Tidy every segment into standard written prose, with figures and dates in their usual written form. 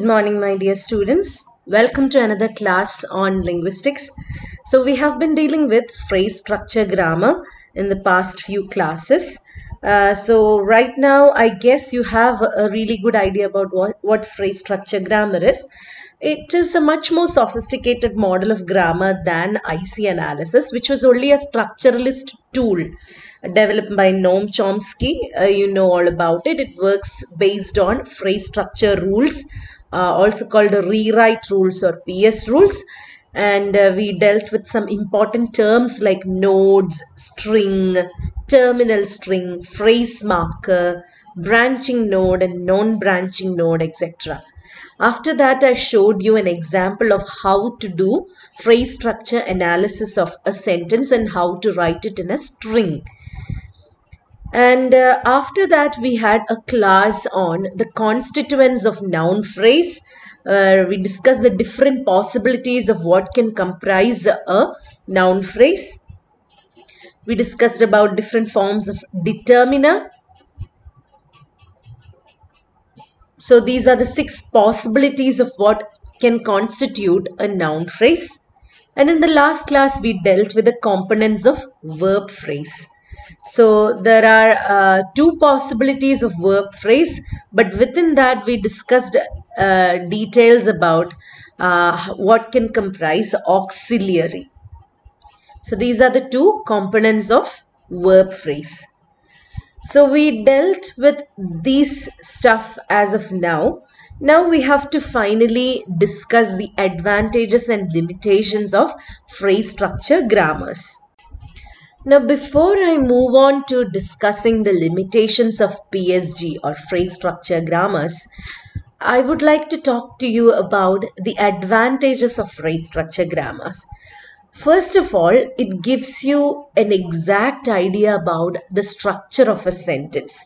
morning, my dear students. Welcome to another class on linguistics. So we have been dealing with phrase structure grammar in the past few classes. So right now, I guess you have a really good idea about what phrase structure grammar is. It is a much more sophisticated model of grammar than IC analysis, which was only a structuralist tool developed by Noam Chomsky. You know all about it. It works based on phrase structure rules, also called rewrite rules or PS rules. And we dealt with some important terms like nodes, string, terminal string, phrase marker, branching node and non-branching node, etc. After that, I showed you an example of how to do phrase structure analysis of a sentence and how to write it in a string. And after that, we had a class on the constituents of noun phrase. We discussed the different possibilities of what can comprise a noun phrase. We discussed about different forms of determiner. So these are the 6 possibilities of what can constitute a noun phrase. And in the last class, we dealt with the components of verb phrase. So there are 2 possibilities of verb phrase, but within that we discussed details about what can comprise auxiliary. So these are the 2 components of verb phrase. So we dealt with these stuff as of now. Now we have to finally discuss the advantages and limitations of phrase structure grammars. Now, before I move on to discussing the limitations of PSG or phrase structure grammars, I would like to talk to you about the advantages of phrase structure grammars. First of all, it gives you an exact idea about the structure of a sentence.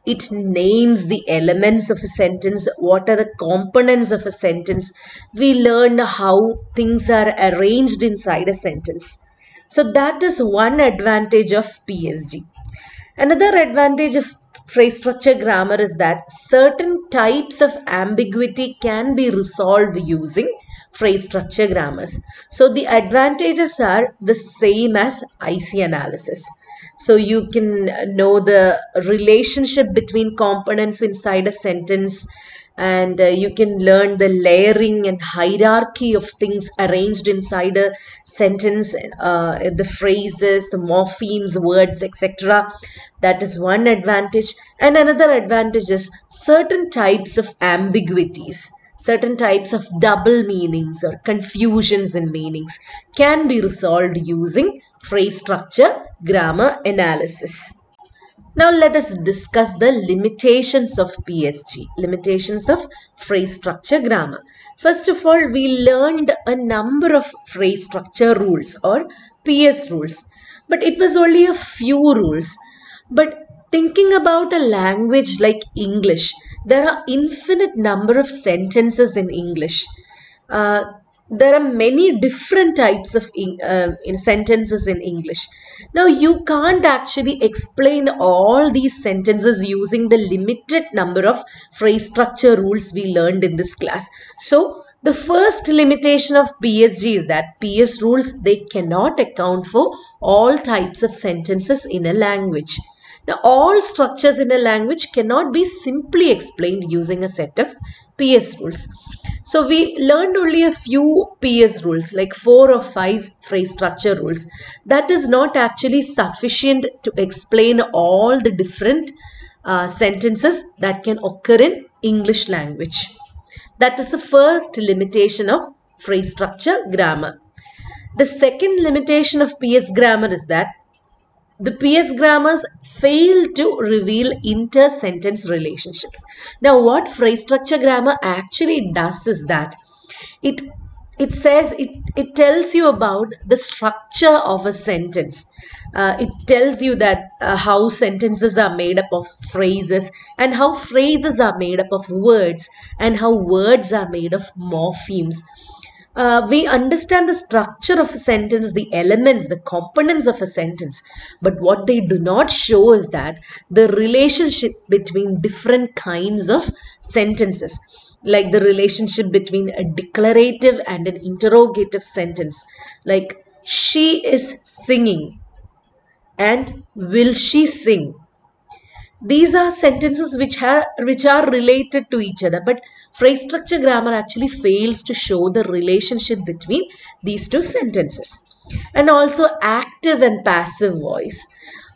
It names the elements of a sentence, what are the components of a sentence. We learn how things are arranged inside a sentence. So that is one advantage of PSG. Another advantage of phrase structure grammar is that certain types of ambiguity can be resolved using phrase structure grammars. So the advantages are the same as IC analysis. So you can know the relationship between components inside a sentence, and you can learn the layering and hierarchy of things arranged inside a sentence, the phrases, the morphemes, words, etc. That is one advantage. And another advantage is certain types of ambiguities, certain types of double meanings or confusions in meanings can be resolved using phrase structure grammar analysis. Now let us discuss the limitations of PSG, limitations of phrase structure grammar. First of all, we learned a number of phrase structure rules or PS rules, but it was only a few rules. But thinking about a language like English, there are infinite number of sentences in English. There are many different types of sentences in English. Now, you can't actually explain all these sentences using the limited number of phrase structure rules we learned in this class. So, the first limitation of PSG is that PS rules, they cannot account for all types of sentences in a language. Now, all structures in a language cannot be simply explained using a set of PS rules. So we learned only a few PS rules, like 4 or 5 phrase structure rules. That is not actually sufficient to explain all the different sentences that can occur in English language. That is the first limitation of phrase structure grammar. The second limitation of PS grammar is that the PS grammars fail to reveal inter-sentence relationships. Now, what phrase structure grammar actually does is that it tells you about the structure of a sentence. It tells you that how sentences are made up of phrases, and how phrases are made up of words, and how words are made of morphemes. We understand the structure of a sentence, the elements, the components of a sentence. But what they do not show is that the relationship between different kinds of sentences. like the relationship between a declarative and an interrogative sentence, like she is singing and will she sing. These are sentences which are related to each other, but phrase structure grammar actually fails to show the relationship between these two sentences. And also active and passive voice.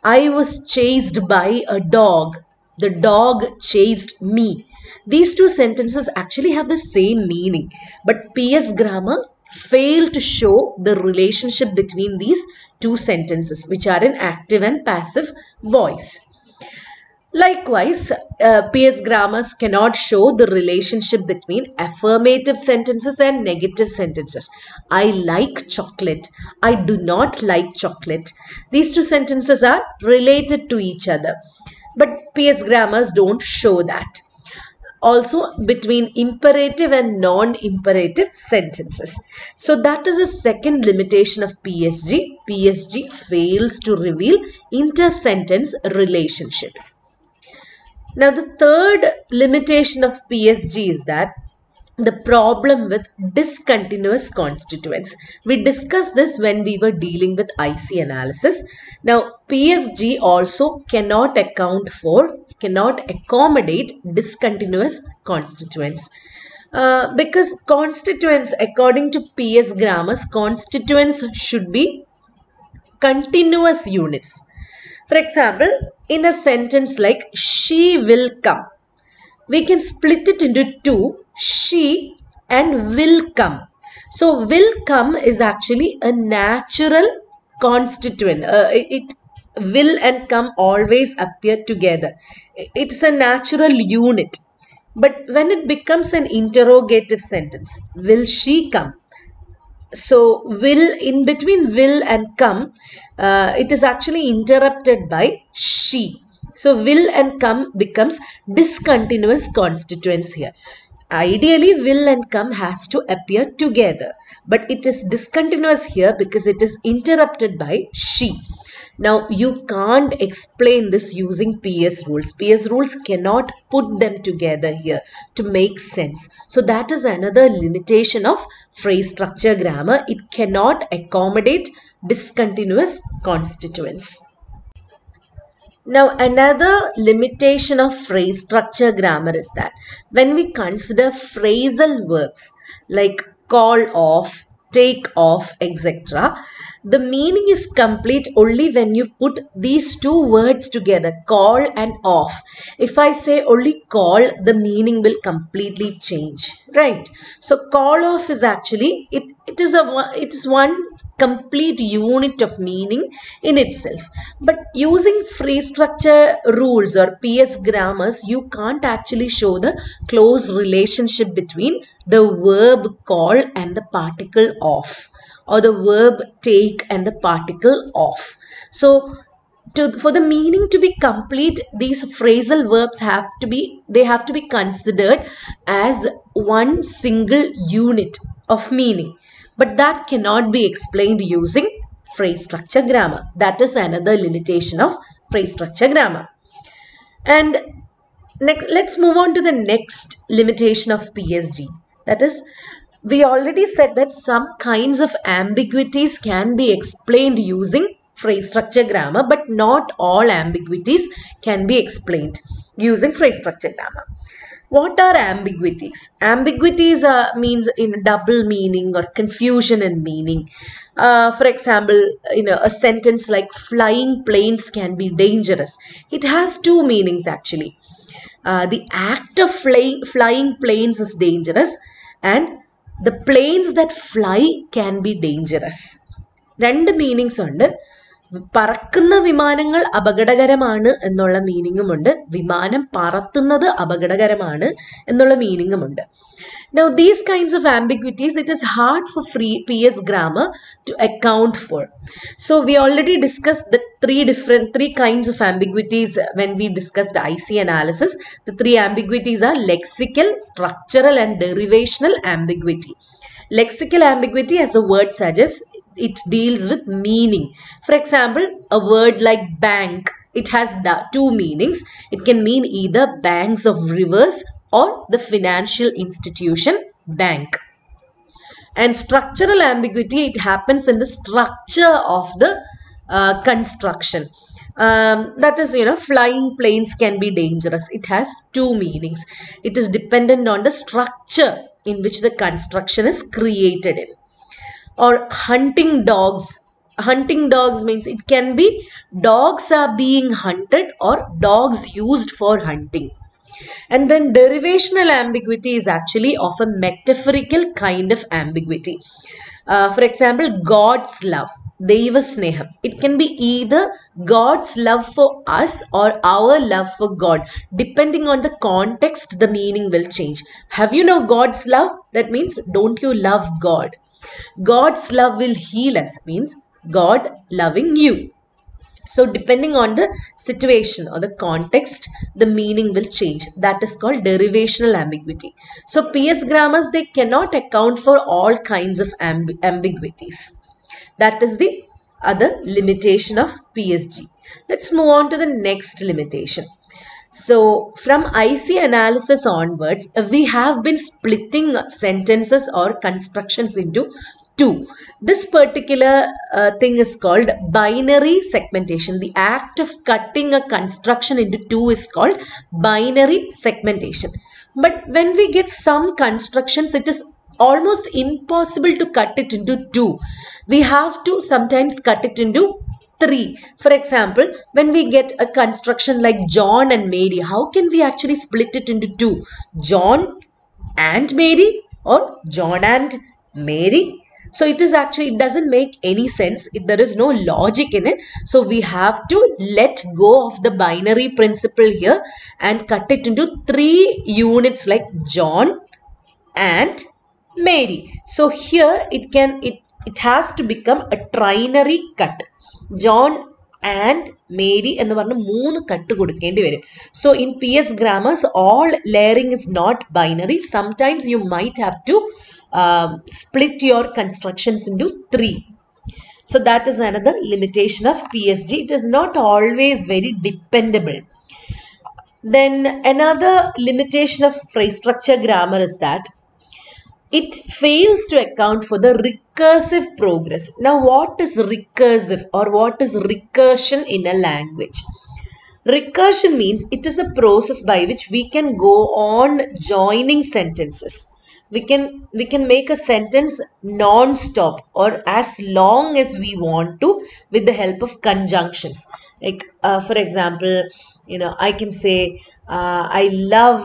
I was chased by a dog. The dog chased me. These two sentences actually have the same meaning, but PS grammar fail to show the relationship between these two sentences, which are in active and passive voice. Likewise, PS grammars cannot show the relationship between affirmative sentences and negative sentences. I like chocolate. I do not like chocolate. These two sentences are related to each other, but PS grammars don't show that. Also between imperative and non-imperative sentences. So that is a second limitation of PSG. PSG fails to reveal inter-sentence relationships. Now, the third limitation of PSG is that the problem with discontinuous constituents. We discussed this when we were dealing with IC analysis. Now, PSG also cannot accommodate discontinuous constituents. Because constituents, according to PS grammars, constituents should be continuous units. For example, in a sentence like she will come, we can split it into two, she and will come. So will come is actually a natural constituent. It will and come always appear together. It's a natural unit. But when it becomes an interrogative sentence, will she come? So will, in between will and come, it is actually interrupted by she. So will and come becomes discontinuous constituents here. Ideally, will and come has to appear together, but it is discontinuous here because it is interrupted by she. Now, you can't explain this using PS rules. PS rules cannot put them together here to make sense. So that is another limitation of phrase structure grammar. It cannot accommodate discontinuous constituents. Now, another limitation of phrase structure grammar is that when we consider phrasal verbs like call off, take off, etc., the meaning is complete only when you put these two words together, call and off. If I say only call, the meaning will completely change, right? So call off is actually, it is one complete unit of meaning in itself. But using phrase structure rules or PS grammars, you can't actually show the close relationship between the verb call and the particle off, or the verb take and the particle off. So for the meaning to be complete, these phrasal verbs have to be considered as one single unit of meaning. But that cannot be explained using phrase structure grammar. That is another limitation of phrase structure grammar. And next, let's move on to the next limitation of PSG. That is, we already said that some kinds of ambiguities can be explained using phrase structure grammar, but not all ambiguities can be explained using phrase structure grammar. What are ambiguities? Ambiguities means in double meaning or confusion in meaning. For example, a sentence like flying planes can be dangerous. It has two meanings actually. The act of flying planes is dangerous, and the planes that fly can be dangerous. Two meanings ഉണ്ട്. പറക്കുന്ന വിമാനങ്ങൾ അപകടകരമാണ് എന്നുള്ള മീനിങ്ങുമുണ്ട്, വിമാനം പറത്തുന്നത് അപകടകരമാണ് എന്നുള്ള മീനിങ്ങുമുണ്ട്. Now these kinds of ambiguities, it is hard for PS grammar to account for. So we already discussed the three kinds of ambiguities when we discussed IC analysis. The three ambiguities are lexical, structural and derivational ambiguity. Lexical ambiguity, as the word suggests, it deals with meaning. For example, a word like bank, it has two meanings. It can mean either banks of rivers or the financial institution bank. And structural ambiguity, it happens in the structure of the construction. That is, flying planes can be dangerous. It has two meanings. It is dependent on the structure in which the construction is created in. Or hunting dogs. Hunting dogs means it can be dogs are being hunted or dogs used for hunting. And then derivational ambiguity is actually of a metaphorical kind of ambiguity. For example, God's love, Deva Sneham. It can be either God's love for us or our love for God. Depending on the context, the meaning will change. Have you know God's love? That means don't you love God? God's love will heal us means God loving you. So depending on the situation or the context, the meaning will change. That is called derivational ambiguity. So PS grammars, they cannot account for all kinds of ambiguities. That is the other limitation of PSG. Let's move on to the next limitation. So from IC analysis onwards, we have been splitting sentences or constructions into two. This particular thing is called binary segmentation. The act of cutting a construction into two is called binary segmentation. But when we get some constructions, it is almost impossible to cut it into two. We have to sometimes cut it into three. For example, when we get a construction like John and Mary, how can we actually split it into two? John and Mary or John and Mary? So it is actually, it doesn't make any sense. There is no logic in it. So we have to let go of the binary principle here and cut it into three units like John and Mary. So here it has to become a trinary cut. John and Mary എന്ന് പറഞ്ഞ് മൂന്ന് cut കൊടുക്കേണ്ടി വരും. So in PS grammars, all layering is not binary. Sometimes you might have to split your constructions into three. So that is another limitation of PSG. It is not always very dependable. Then another limitation of phrase structure grammar is that it fails to account for the recursive progress. Now, what is recursive or what is recursion in a language? Recursion means it is a process by which we can go on joining sentences. We can make a sentence non-stop or as long as we want to with the help of conjunctions. Like, for example, I can say, I love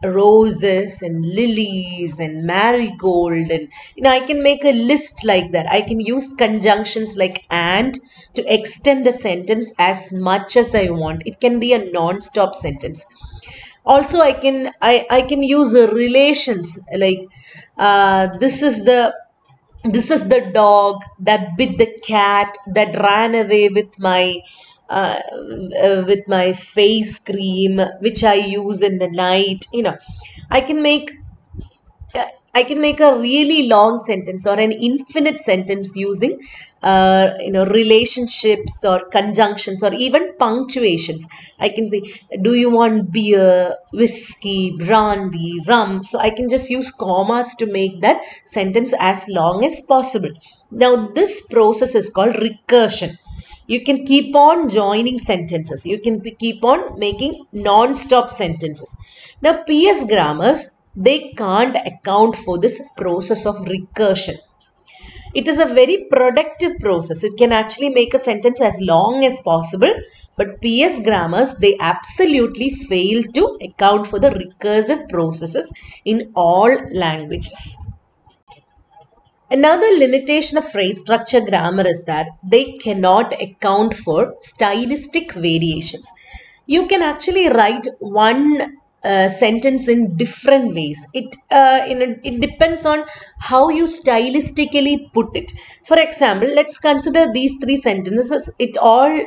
roses and lilies and marigold, and I can make a list like that. I can use conjunctions like and to extend a sentence as much as I want. It can be a non-stop sentence. Also, I can use relations like this is the dog that bit the cat that ran away with my face cream which I use in the night. I can make a really long sentence or an infinite sentence using relationships or conjunctions or even punctuations. I can say, do you want beer, whiskey, brandy, rum? So I can just use commas to make that sentence as long as possible. Now this process is called recursion. You can keep on joining sentences. You can keep on making non-stop sentences. Now PS grammars, they can't account for this process of recursion. It is a very productive process. It can actually make a sentence as long as possible. But PS grammars, they absolutely fail to account for the recursive processes in all languages. Another limitation of phrase structure grammar is that they cannot account for stylistic variations. You can actually write one sentence in different ways. It depends on how you stylistically put it. For example, let's consider these three sentences. It all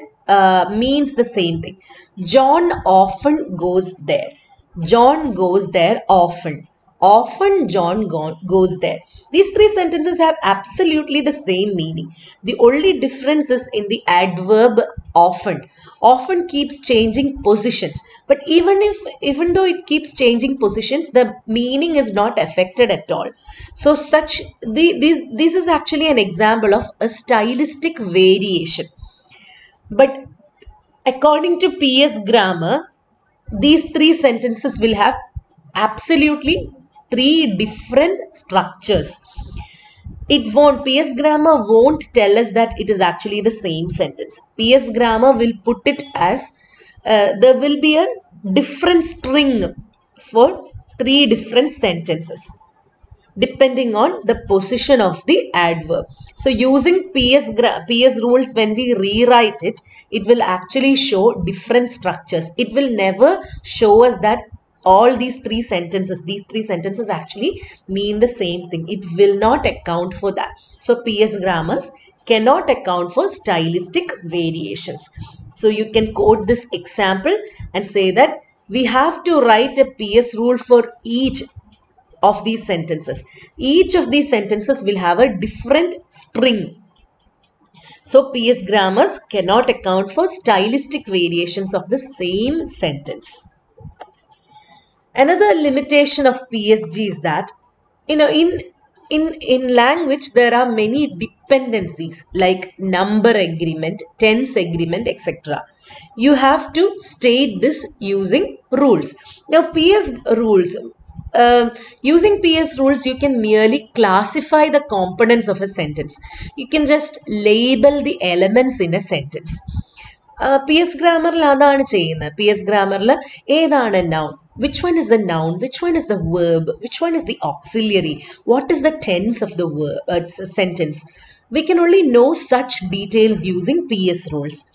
means the same thing. John often goes there. John goes there often. Often John goes there. These three sentences have absolutely the same meaning. The only difference is in the adverb often. Often keeps changing positions. But even though it keeps changing positions, the meaning is not affected at all. So this is actually an example of a stylistic variation. But according to PS grammar, these three sentences will have absolutely three different structures. PS grammar won't tell us that it is actually the same sentence. PS grammar will put it as there will be a different string for three different sentences depending on the position of the adverb. So using PS rules, when we rewrite it, it will actually show different structures. It will never show us that all these three sentences actually mean the same thing. It will not account for that. So PS grammars cannot account for stylistic variations. So you can quote this example and say that we have to write a PS rule for each of these sentences. Each of these sentences will have a different string. So PS grammars cannot account for stylistic variations of the same sentence. Another limitation of PSG is that, in language there are many dependencies like number agreement, tense agreement, etc. You have to state this using rules. Now PS rules, using PS rules, you can merely classify the components of a sentence. You can just label the elements in a sentence. PS grammar adana cheyunna. PS grammar la edana noun, which one is the noun, which one is the verb, which one is the auxiliary, what is the tense of the verb, sentence. We can only know such details using PS rules.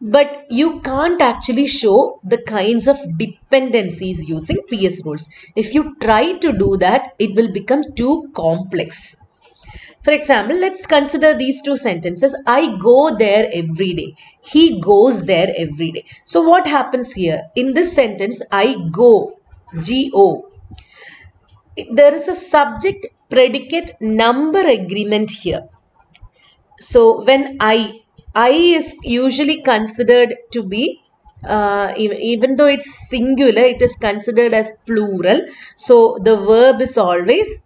But you can't actually show the kinds of dependencies using PS rules. If you try to do that, it will become too complex. For example, let's consider these two sentences. I go there every day. He goes there every day. So what happens here? In this sentence, I go, G-O. There is a subject predicate number agreement here. So when I is usually considered to be, even though it's singular, it is considered as plural. So the verb is always,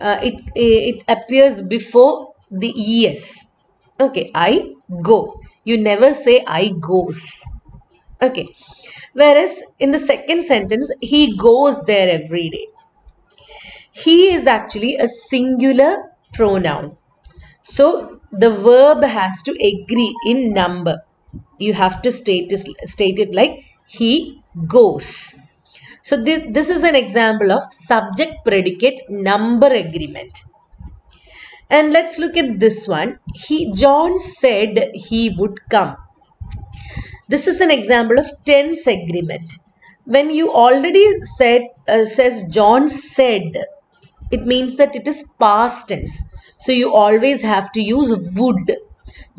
it appears before the es. Okay, I go. You never say I goes. Okay. Whereas in the second sentence, he goes there every day. He is actually a singular pronoun. So the verb has to agree in number. You have to state it like he goes. So this is an example of subject predicate number agreement. And let's look at this one. John said he would come. This is an example of tense agreement. When you already says John said, it means that it is past tense. So you always have to use would.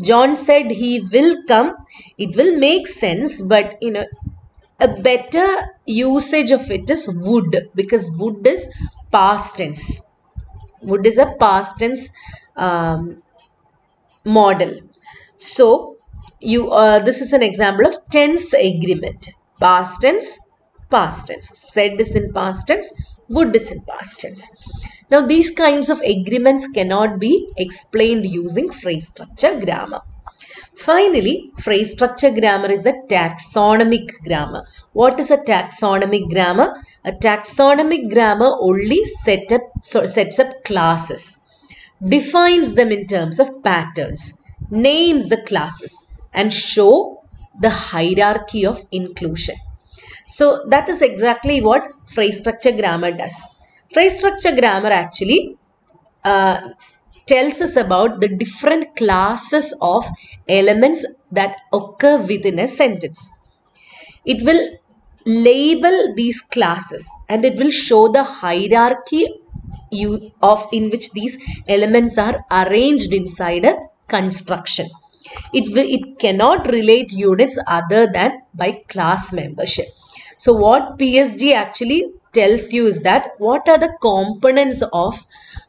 John said he will come. It will make sense, but a better usage of it is would, because would is past tense. Would is a past tense model. So this is an example of tense agreement. Past tense, past tense. Said is in past tense, would is in past tense. Now these kinds of agreements cannot be explained using phrase structure grammar. Finally, phrase structure grammar is a taxonomic grammar. What is a taxonomic grammar? A taxonomic grammar only sets up classes, defines them in terms of patterns, names the classes, and show the hierarchy of inclusion. So that is exactly what phrase structure grammar does. Phrase structure grammar actually tells us about the different classes of elements that occur within a sentence. It will label these classes and it will show the hierarchy in which these elements are arranged inside a construction. It cannot relate units other than by class membership. So what PSG actually tells you is that what are the components of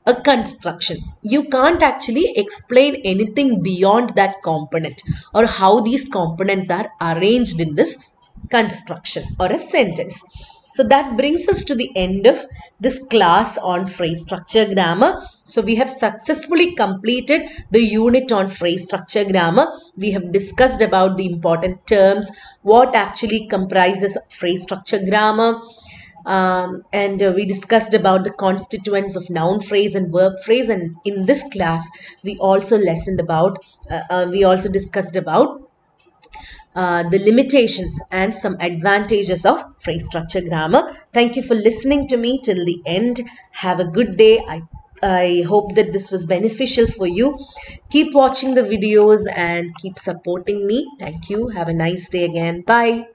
a construction. You can't actually explain anything beyond that component or how these components are arranged in this construction or a sentence. So that brings us to the end of this class on phrase structure grammar. So we have successfully completed the unit on phrase structure grammar. We have discussed about the important terms, what actually comprises phrase structure grammar, and we discussed about the constituents of noun phrase and verb phrase. And in this class, we also discussed about the limitations and some advantages of phrase structure grammar. Thank you for listening to me till the end. Have a good day. I hope that this was beneficial for you. Keep watching the videos and keep supporting me. Thank you. Have a nice day again. Bye.